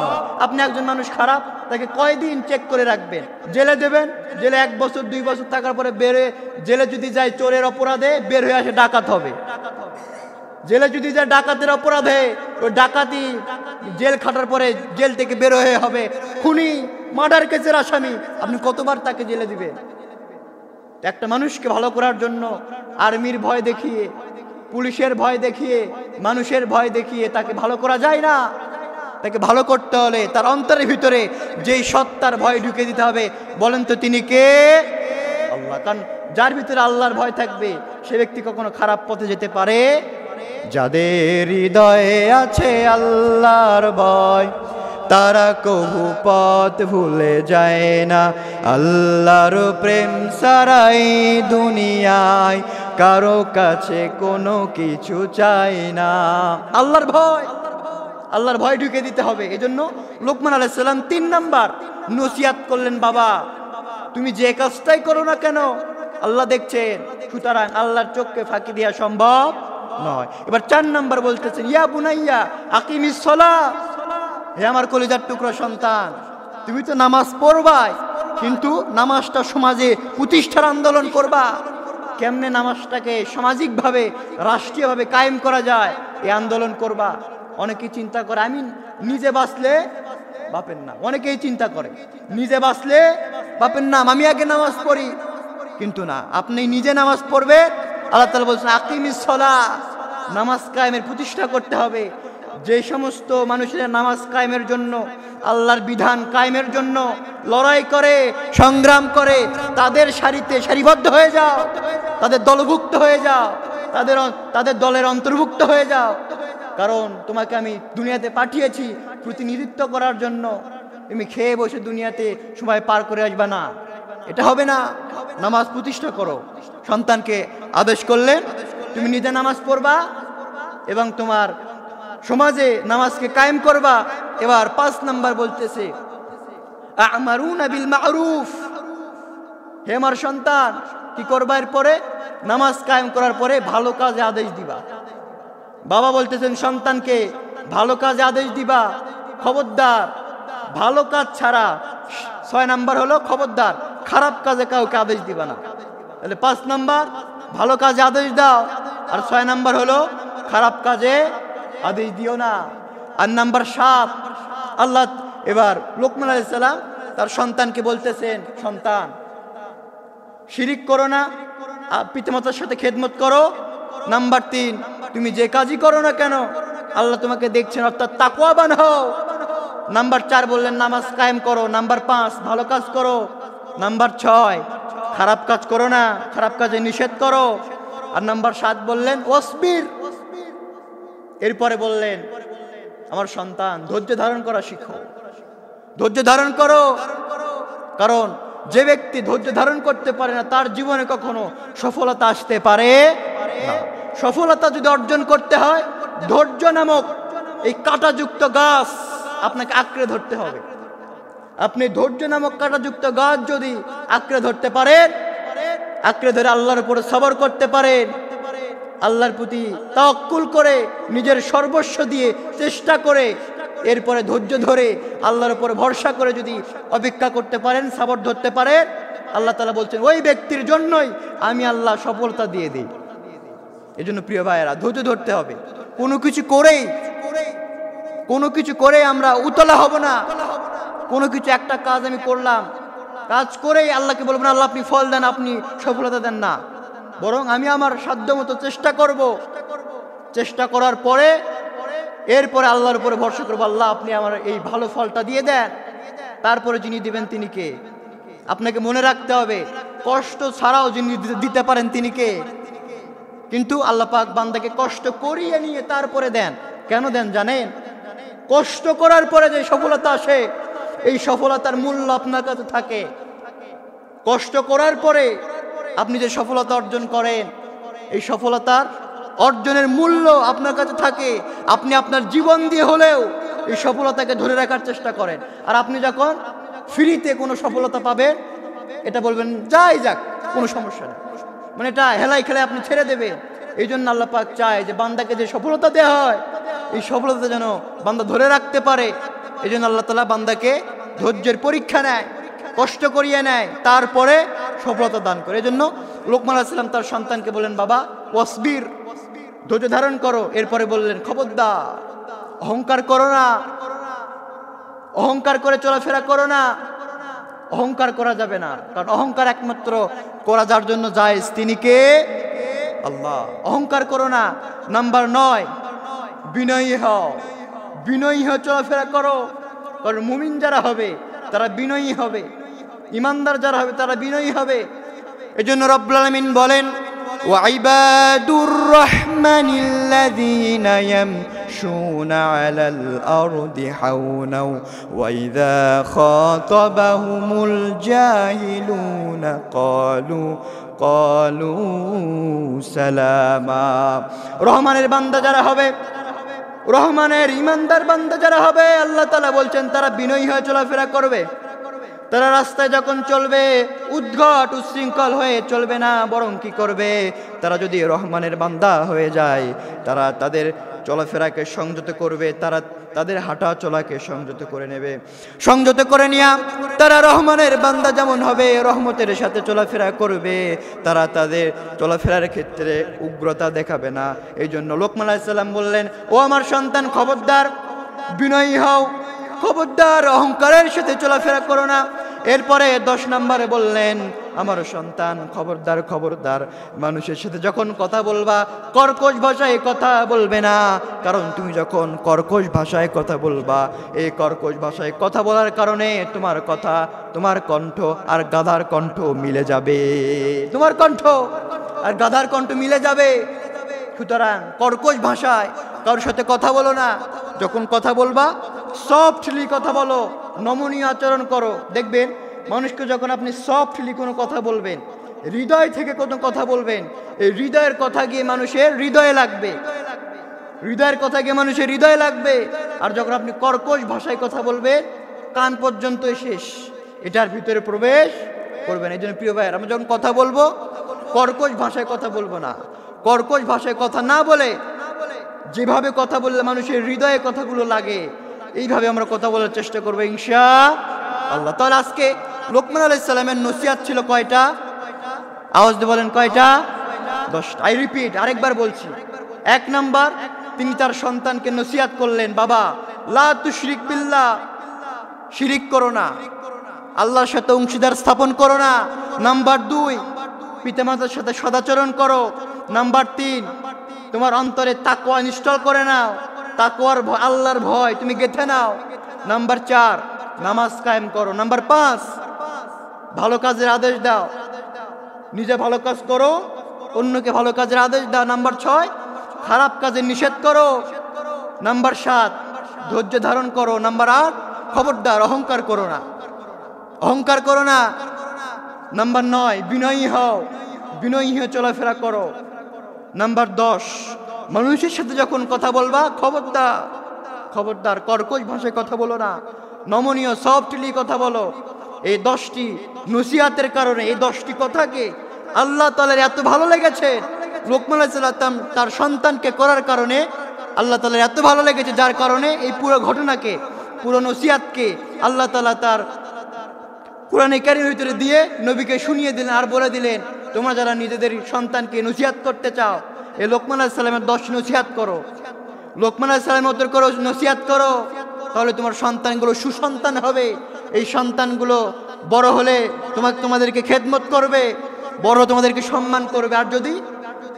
নয়। আপনি একজন মানুষ খারাপ, তাকে কয়দিন চেক করে রাখবেন? জেলে দেবেন, জেলে 1 বছর 2 বছর থাকার পরে বেরে, জেলে যদি যায় চোরের অপরাধে, বের হয়ে আসে ডাকাত হবে। জেলে যদি যায় ডাকাতের অপরাধে, ওই ডাকাতি জেল খাটার পরে জেল থেকে বের হয়ে হবে খুনি, মার্ডার কেসের আসামি। আপনি কতবার তাকে জেলে দিবেন? একটা মানুষকে ভালো করার জন্য আর্মির ভয় দেখিয়ে, পুলিশের ভয় দেখিয়ে, মানুষের ভয় দেখিয়ে তাকে ভালো করা যায় না। তাকে ভালো করতে হলে তার অন্তরের ভিতরে যেই সত্তার ভয় ঢুকে দিতে হবে, বলেন তো তিনি কে? আল্লাহ। কারণ যার ভিতরে আল্লাহর ভয় থাকবে সে ব্যক্তি কখনো খারাপ পথে যেতে পারে। যাদের হৃদয়ে আছে আল্লাহর ভয়, তারা কবু পথ ভুলে যায় না। আল্লাহর প্রেম ছাড়াই দুনিয়ায় কারো কাছে কোনো কিছু চাই না। আল্লাহর ভয়, আল্লাহর ভয় ঢুকে দিতে হবে। এজন্য লোকমান আলাইহিস সালাম 3 নাম্বার নসিহত করলেন, বাবা তুমি যে কাজটাই করো না কেন আল্লাহ দেখছেন, সুতরাং আল্লাহর চোখকে ফাঁকি দেওয়া সম্ভব নয়। এবার 4 নাম্বার বলতেছেন, ইয়া বুনাইয়া আকিমিস সালাহ, হে আমার কলিজার টুকরা সন্তান, তুমি তো নামাজ পড়বাই, কিন্তু নামাজটা সমাজে প্রতিষ্ঠার আন্দোলন করবা। কেমনে নামাজটাকে সামাজিকভাবে, রাষ্ট্রীয়ভাবে কায়েম করা যায় এই আন্দোলন করবা। অনেকেই চিন্তা করে আমি নিজে বাঁচলে বাপের নাম, অনেকেই চিন্তা করে নিজে বাঁচলে বাপের নাম, আমি আগে নামাজ পড়ি। কিন্তু না, আপনি নিজে নামাজ পড়বে। আল্লাহ তাআলা বলছেন আকিমিস সালাহ, নামাজ কায়েমের প্রতিষ্ঠা করতে হবে। যে সমস্ত মানুষেরা নামাজ কায়েমের জন্য, আল্লাহর বিধান কায়েমের জন্য লড়াই করে, সংগ্রাম করে, তাদের সারিতে সারিবদ্ধ হয়ে যাও, তাদের দলভুক্ত হয়ে যাও, তাদের দলের অন্তর্ভুক্ত হয়ে যাও। কারণ তোমাকে আমি দুনিয়াতে পাঠিয়েছি প্রতিনিধিত্ব করার জন্য। তুমি খেয়ে বসে দুনিয়াতে সময় পার করে আসবা না, এটা হবে না। নামাজ প্রতিষ্ঠা করো। সন্তানকে আদেশ করলেন তুমি নিজে নামাজ পড়বা এবং তোমার সমাজে নামাজকে কায়েম করবা। এবার 5 নাম্বার বলতেছে আমারুনা বিল মারুফ, হে আমার সন্তান কি করবা? এরপরে নামাজ কায়েম করার পরে ভালো কাজে আদেশ দিবা। বাবা বলতেছেন সন্তানকে ভালো কাজে আদেশ দিবা। খবরদার ভালো কাজ ছাড়া, 6 নাম্বার হলো খবরদার খারাপ কাজে কাউকে আদেশ দিবা না। তাহলে 5 নাম্বার ভালো কাজে আদেশ দাও, আর 6 নাম্বার হলো খারাপ কাজে আদেশ দিও না। আর নাম্বার 7, আল্লাহ এবার লোকমান আলাইহিস সালাম তার সন্তানকে বলতেছেন, সন্তান শিরিক করো না, পিতামাতার সাথে খেদমত করো। নাম্বার 3, তুমি যে কাজই করো না কেন আল্লাহ তোমাকে দেখছেন, অর্থাৎ তাকওয়াবান হও। নাম্বার 4 বললেন নামাজ কায়েম করো। নাম্বার 5 ভালো কাজ করো। নাম্বার 6 খারাপ কাজ করো না, খারাপ কাজে নিষেধ করো। আর নাম্বার 7 বললেন ওয়াসবির। এরপরে বললেন আমার সন্তান ধৈর্য ধারণ করা শিখো, ধৈর্য ধারণ করো। কারণ যে ব্যক্তি ধৈর্য ধারণ করতে পারে না তার জীবনে কখনো সফলতা আসতে পারে না। সফলতা যদি অর্জন করতে হয় ধৈর্য নামক এই কাঁটাযুক্ত গাছ আপনাকে আঁকড়ে ধরতে হবে। আপনি ধৈর্য নামক কাঁটাযুক্ত গাছ যদি আঁকড়ে ধরতে পারেন, আঁকড়ে ধরে আল্লাহর উপরে সবর করতে পারেন, আল্লাহর প্রতি তাওয়াক্কুল করে নিজের সর্বস্ব দিয়ে চেষ্টা করে এরপরে ধৈর্য ধরে আল্লাহর উপরে ভরসা করে যদি অপেক্ষা করতে পারেন, সবর ধরতে পারেন, আল্লাহ তাআলা বলছেন ওই ব্যক্তির জন্যই আমি আল্লাহ সফলতা দিয়ে দিই। এজন্য প্রিয় ভাইয়েরা ধৈর্য ধরতে হবে। কোনো কিছু করে আমরা উতলা হব না। কোনো কিছু একটা কাজ আমি করলাম, কাজ করেই আল্লাহকে বলবো না আল্লাহ আপনি ফল দেন, আপনি সফলতা দেন না, বরং আমি আমার সাধ্যমতো চেষ্টা করব। চেষ্টা করার পরে এরপরে আল্লাহর উপরে ভরসা করবো, আল্লাহ আপনি আমার এই ভালো ফলটা দিয়ে দেন। তারপরে যিনি দিবেন তিনি কে? আপনাকে মনে রাখতে হবে কষ্ট ছাড়াও যিনি দিতে পারেন তিনি কে? কিন্তু আল্লাহ পাক বান্দাকে কষ্ট করিয়ে নিয়ে তারপরে দেন। কেন দেন জানেন? কষ্ট করার পরে যে সফলতা আসে এই সফলতার মূল্য আপনার কাছে থাকে। কষ্ট করার পরে আপনি যে সফলতা অর্জন করেন এই সফলতার অর্জনের মূল্য আপনার কাছে থাকে। আপনি আপনার জীবন দিয়ে হলেও এই সফলতাকে ধরে রাখার চেষ্টা করেন। আর আপনি যখন ফ্রিতে কোনো সফলতা পাবেন এটা বলবেন যাই যাক কোনো সমস্যা নেই, মানে এটা হেলাই খেলায় আপনি ছেড়ে দেবেন। এই জন্য আল্লাহ পাক চায় যে বান্দাকে যে সফলতা দেওয়া হয় এই সফলতা যেন বান্দা ধরে রাখতে পারে। এই জন্য আল্লাহ তাআলা বান্দাকে ধৈর্যের পরীক্ষা নেয়, কষ্ট করিয়ে নেয়, তারপরে সফলতা দান করে। এই জন্য লোকমান আলাইহিস সালাম তার সন্তানকে বললেন বাবা ওয়াসবির, ধৈর্য ধারণ করো। এরপরে বললেন খবরদার অহংকার করো না, অহংকার করে চলাফেরা করো না। অহংকার করা যাবে না, কারণ অহংকার একমাত্র করা যার জন্য জায়েজ তিনি কে? আল্লাহ। অহংকার করো না। নাম্বার 9 বিনয়ী হও, বিনয়ী হয়ে চলাফেরা করো। কারণ মুমিন যারা হবে তারা বিনয়ী হবে, ইমানদার যারা হবে তারা বিনয়ী হবে। এজন্য রব্বুল আলামিন বলেন ওয়াইবাদুর রাহমানিল্লাযীনা ইয়ামশুনা আলাল আরদি হাওনা ওয়া ইযা খাতাবাহুমুল জাহিলুনা ক্বালু সালামা। রহমানের বান্দা যারা হবে, রহমানের ইমানদার বান্দা যারা হবে আল্লাহ তাআলা বলছেন তারা বিনয়ী হয়ে চলাফেরা করবে। তারা রাস্তায় যখন চলবে উদ্ঘট উচ্ছৃঙ্খল হয়ে চলবে না, বরং কি করবে? তারা যদি রহমানের বান্দা হয়ে যায় তারা তাদের চলাফেরাকে সংযত করবে, তারা তাদের হাঁটা চলাকে সংযত করে নেবে। সংযত করে নিয়া তারা রহমানের বান্দা যেমন হবে রহমতের সাথে চলাফেরা করবে, তারা তাদের চলাফেরার ক্ষেত্রে উগ্রতা দেখাবে না। এই জন্য লোকমান আলাইহিস সালাম বললেন ও আমার সন্তান খবরদার বিনয়ী হও, খবরদার অহংকারের সাথে চলাফেরা করো না। এরপরে 10 নম্বরে বললেন আমার সন্তান খবরদার খবরদার মানুষের সাথে যখন কথা বলবা কর্কশ ভাষায় কথা বলবে না। কারণ তুমি যখন কর্কশ ভাষায় কথা বলবা এই কর্কশ ভাষায় কথা বলার কারণে তোমার কথা, তোমার কণ্ঠ আর গাধার কণ্ঠ মিলে যাবে, তোমার কণ্ঠ আর গাধার কণ্ঠ মিলে যাবে। সুতরাং কর্কশ ভাষায় কারোর সাথে কথা বলো না। যখন কথা বলবা সফটলি কথা বলো, নমনীয় আচরণ করো। দেখবেন মানুষকে যখন আপনি সফটলি কোনো কথা বলবেন, হৃদয় থেকে কোনো কথা বলবেন, এই হৃদয়ের কথা গিয়ে মানুষের হৃদয়ে লাগবে, হৃদয়ের কথা গিয়ে মানুষের হৃদয়ে লাগবে। আর যখন আপনি কর্কশ ভাষায় কথা বলবেন কান পর্যন্ত শেষ, এটার ভিতরে প্রবেশ করবেন। এই জন্য প্রিয় ভাইয়ের আমরা যখন কথা বলবো কর্কশ ভাষায় কথা বলবো না। কর্কশ ভাষায় কথা না বলে যেভাবে কথা বললে মানুষের হৃদয়ে কথাগুলো লাগে এইভাবে আমরা কথা বলার চেষ্টা করবো ইনশাআল্লাহ। তাহলে আজকে লোকমান আলাইহিস সালামের নসিহত ছিল কয়টা? আওয়াজ দিয়ে বলেন কয়টা? 10টা। আই রিপিট, আরেকবার বলছি। 1 নাম্বার, তিনি তার সন্তানকে নসিহত করলেন, বাবা লা তুশরিক বিল্লাহ, শিরিক করো না, আল্লাহর সাথে অংশীদার স্থাপন করো না। নাম্বার 2, পিতামাতার সাথে সদাচরণ করো। নাম্বার 3, তোমার অন্তরে তাকওয়া ইনস্টল করে নাও, তাকওয়ার আল্লাহর ভয় তুমি গেঁথে নাও। নাম্বার 4, নামাজ কায়েম করো। নাম্বার 5, ভালো কাজের আদেশ দাও, নিজে ভালো কাজ করো, অন্যকে ভালো কাজের আদেশ দাও। নাম্বার 6, খারাপ কাজের নিষেধ করো। নাম্বার 7, ধৈর্য ধারণ করো। নাম্বার 8, খবরদার অহংকার করো না, অহংকার করো না। নাম্বার 9, বিনয়ী হও, বিনয়ী হয়ে চলাফেরা করো। নাম্বার 10, মানুষের সাথে যখন কথা বলবা খবরদার, খবরদার কর্কশ ভাষায় কথা বলো না, নমনীয় সফটলি কথা বলো। এই 10টি নসিহতের কারণে, এই 10টি কথাকে আল্লাহ তাআলার এত ভালো লেগেছে, লোকমান আলাইহিস সালাম তার সন্তানকে করার কারণে আল্লাহ তাআলার এত ভালো লেগেছে, যার কারণে এই পুরো ঘটনাকে, পুরো নসিহতকে আল্লাহ তাআলা তার কোরআনে কারীমের ভিতরে দিয়ে নবীকে শুনিয়ে দিলেন আর বলে দিলেন, তোমরা যারা নিজেদের সন্তানকে নসিহত করতে চাও, এই লোকমান আলাইহিস সালামের 10 নসিহত করো, লোকমান আলাইহিস সালামের মতো করো, নসিহত করো, তাহলে তোমার সন্তানগুলো সুসন্তান হবে। এই সন্তানগুলো বড় হলে তোমাদেরকে খেদমত করবে, বড় তোমাদেরকে সম্মান করবে। আর যদি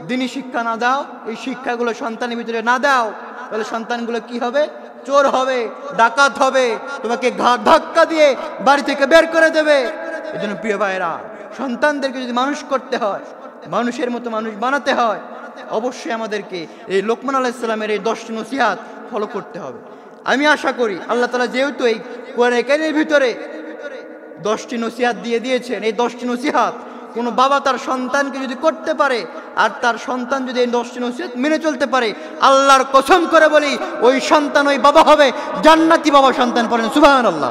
দ্বীনি শিক্ষা না দাও, এই শিক্ষাগুলো সন্তানের ভিতরে না দাও, তাহলে সন্তানগুলো কি হবে? চোর হবে, ডাকাত হবে, তোমাকে ঘাট ধাক্কা দিয়ে বাড়ি থেকে বের করে দেবে। এই জন্য প্রিয় ভাইরা, সন্তানদেরকে যদি মানুষ করতে হয়, মানুষের মতো মানুষ বানাতে হয়, অবশ্যই আমাদেরকে এই লোকমান আলাইহিস সালামের এই 10টি নসিহত ফলো করতে হবে। আমি আশা করি আল্লাহ তাআলা যেহেতু এই কোরআনে কারীমের ভিতরে 10টি নসিহত দিয়ে দিয়েছেন, এই 10টি নসিহত কোনো বাবা তার সন্তানকে যদি করতে পারে, আর তার সন্তান যদি এই 10টি নসিহত মেনে চলতে পারে, আল্লাহর কসম করে বলি, ওই সন্তান, ওই বাবা হবে জান্নাতি বাবা সন্তান। পড়েন সুবহানাল্লাহ।